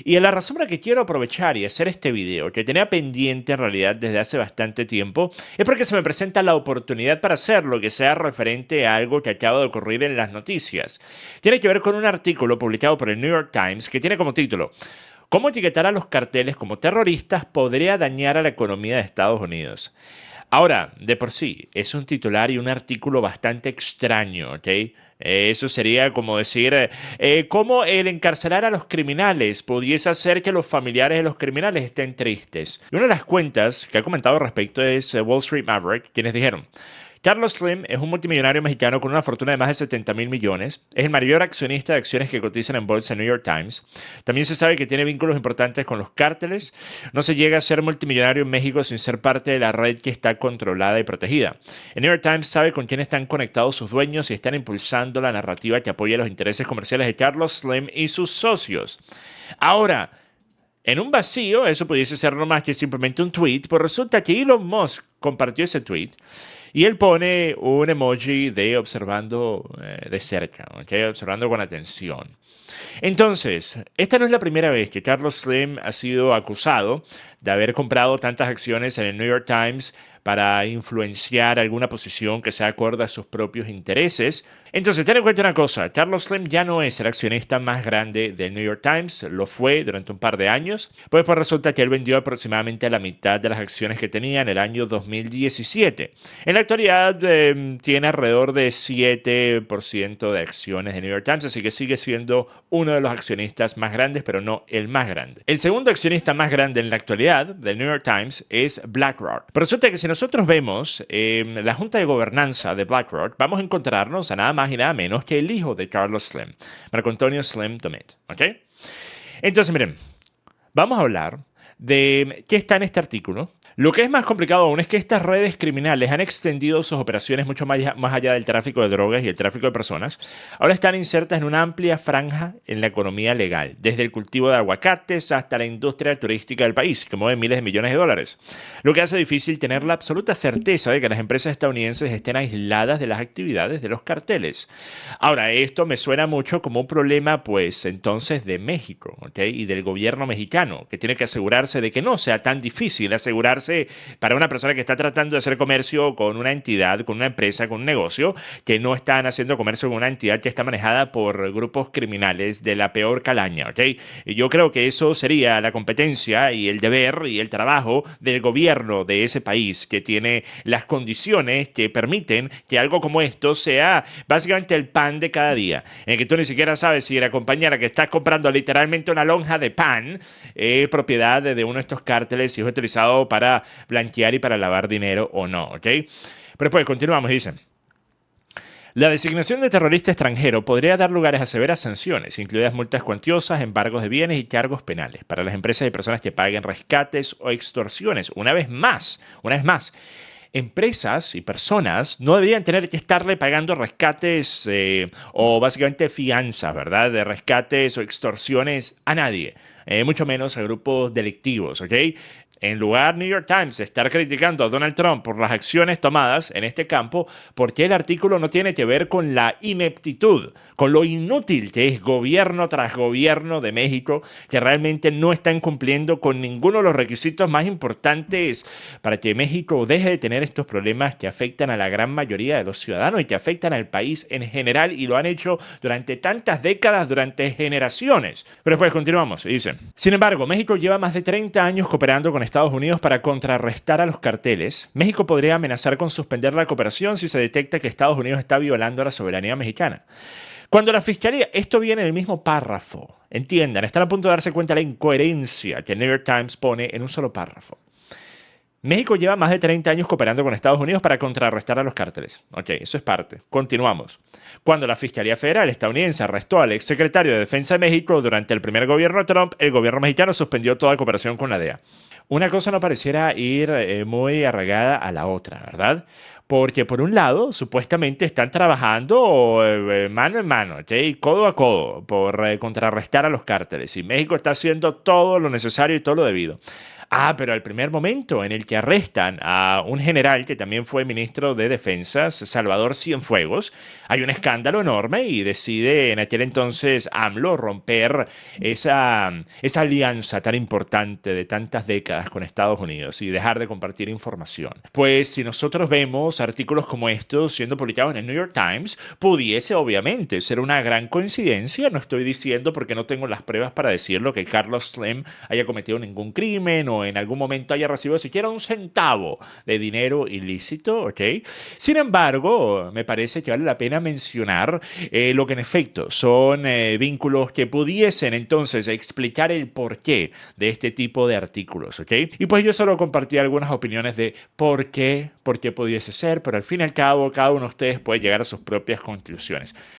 Y la razón por la que quiero aprovechar y hacer este video, que tenía pendiente en realidad desde hace bastante tiempo, es porque se me presenta la oportunidad para hacerlo, que sea referente a algo que acaba de ocurrir en las noticias. Tiene que ver con un artículo publicado por el New York Times que tiene como título: ¿Cómo etiquetar a los carteles como terroristas podría dañar a la economía de Estados Unidos? Ahora, de por sí, es un titular y un artículo bastante extraño, ¿ok? Eso sería como decir, cómo el encarcelar a los criminales pudiese hacer que los familiares de los criminales estén tristes. Y una de las cuentas que ha comentado al respecto es Wall Street Maverick, quienes dijeron: Carlos Slim es un multimillonario mexicano con una fortuna de más de 70 mil millones. Es el mayor accionista de acciones que cotizan en bolsa en New York Times. También se sabe que tiene vínculos importantes con los cárteles. No se llega a ser multimillonario en México sin ser parte de la red que está controlada y protegida. El New York Times sabe con quién están conectados sus dueños y están impulsando la narrativa que apoya los intereses comerciales de Carlos Slim y sus socios. Ahora, en un vacío, eso pudiese ser no más que simplemente un tweet, pues resulta que Elon Musk compartió ese tweet y él pone un emoji de observando de cerca, ¿okay? Observando con atención. Entonces, esta no es la primera vez que Carlos Slim ha sido acusado de haber comprado tantas acciones en el New York Times para influenciar alguna posición que sea acorde a sus propios intereses. Entonces, ten en cuenta una cosa: Carlos Slim ya no es el accionista más grande del New York Times, lo fue durante un par de años, pues resulta que él vendió aproximadamente la mitad de las acciones que tenía en el año 2017. En la actualidad tiene alrededor de 7% de acciones de New York Times, así que sigue siendo uno de los accionistas más grandes, pero no el más grande. El segundo accionista más grande en la actualidad del New York Times es BlackRock. Pero resulta que si nosotros vemos la junta de gobernanza de BlackRock, vamos a encontrarnos a nada más y nada menos que el hijo de Carlos Slim, Marco Antonio Slim Domet, ¿ok? Entonces, miren, vamos a hablar de qué está en este artículo. Lo que es más complicado aún es que estas redes criminales han extendido sus operaciones mucho más allá del tráfico de drogas y el tráfico de personas. Ahora están insertas en una amplia franja en la economía legal, desde el cultivo de aguacates hasta la industria turística del país, que mueve miles de millones de dólares. Lo que hace difícil tener la absoluta certeza de que las empresas estadounidenses estén aisladas de las actividades de los carteles. Ahora, esto me suena mucho como un problema, pues, entonces de México, ¿ok? Y del gobierno mexicano, que tiene que asegurarse de que no sea tan difícil asegurarse para una persona que está tratando de hacer comercio con una entidad, con una empresa, con un negocio, que no están haciendo comercio con una entidad que está manejada por grupos criminales de la peor calaña, ¿ok? Y yo creo que eso sería la competencia y el deber y el trabajo del gobierno de ese país, que tiene las condiciones que permiten que algo como esto sea básicamente el pan de cada día, en el que tú ni siquiera sabes si la compañera que estás comprando literalmente una lonja de pan es propiedad de uno de estos cárteles y es utilizado para blanquear y para lavar dinero o no, ¿ok? Pero después continuamos y dicen: la designación de terrorista extranjero podría dar lugar a severas sanciones, incluidas multas cuantiosas, embargos de bienes y cargos penales para las empresas y personas que paguen rescates o extorsiones. Una vez más, empresas y personas no deberían tener que estarle pagando rescates o básicamente fianzas, ¿verdad? De rescates o extorsiones a nadie, mucho menos a grupos delictivos, ¿ok? En lugar, New York Times de estar criticando a Donald Trump por las acciones tomadas en este campo, porque el artículo no tiene que ver con la ineptitud, con lo inútil que es gobierno tras gobierno de México, que realmente no están cumpliendo con ninguno de los requisitos más importantes para que México deje de tener estos problemas que afectan a la gran mayoría de los ciudadanos y que afectan al país en general, y lo han hecho durante tantas décadas, durante generaciones. Pero después continuamos y dice: sin embargo, México lleva más de 30 años cooperando con Estados Unidos para contrarrestar a los carteles. México podría amenazar con suspender la cooperación si se detecta que Estados Unidos está violando la soberanía mexicana. Cuando la fiscalía, esto viene en el mismo párrafo, entiendan, están a punto de darse cuenta de la incoherencia que el New York Times pone en un solo párrafo. México lleva más de 30 años cooperando con Estados Unidos para contrarrestar a los cárteles. Ok, eso es parte. Continuamos. Cuando la Fiscalía Federal estadounidense arrestó al exsecretario de Defensa de México durante el primer gobierno de Trump, el gobierno mexicano suspendió toda cooperación con la DEA. Una cosa no pareciera ir muy arraigada a la otra, ¿verdad? Porque por un lado, supuestamente están trabajando mano en mano, ¿okay? Codo a codo, por contrarrestar a los cárteles. Y México está haciendo todo lo necesario y todo lo debido. Pero al primer momento en el que arrestan a un general que también fue ministro de Defensa, Salvador Cienfuegos, hay un escándalo enorme y decide en aquel entonces AMLO romper esa alianza tan importante de tantas décadas con Estados Unidos y dejar de compartir información. Pues si nosotros vemos artículos como estos siendo publicados en el New York Times, pudiese obviamente ser una gran coincidencia. No estoy diciendo, porque no tengo las pruebas para decirlo, que Carlos Slim haya cometido ningún crimen o en algún momento haya recibido siquiera un centavo de dinero ilícito, ¿ok? Sin embargo, me parece que vale la pena mencionar lo que en efecto son vínculos que pudiesen entonces explicar el porqué de este tipo de artículos, ¿ok? Y pues yo solo compartí algunas opiniones de por qué pudiese ser, pero al fin y al cabo cada uno de ustedes puede llegar a sus propias conclusiones.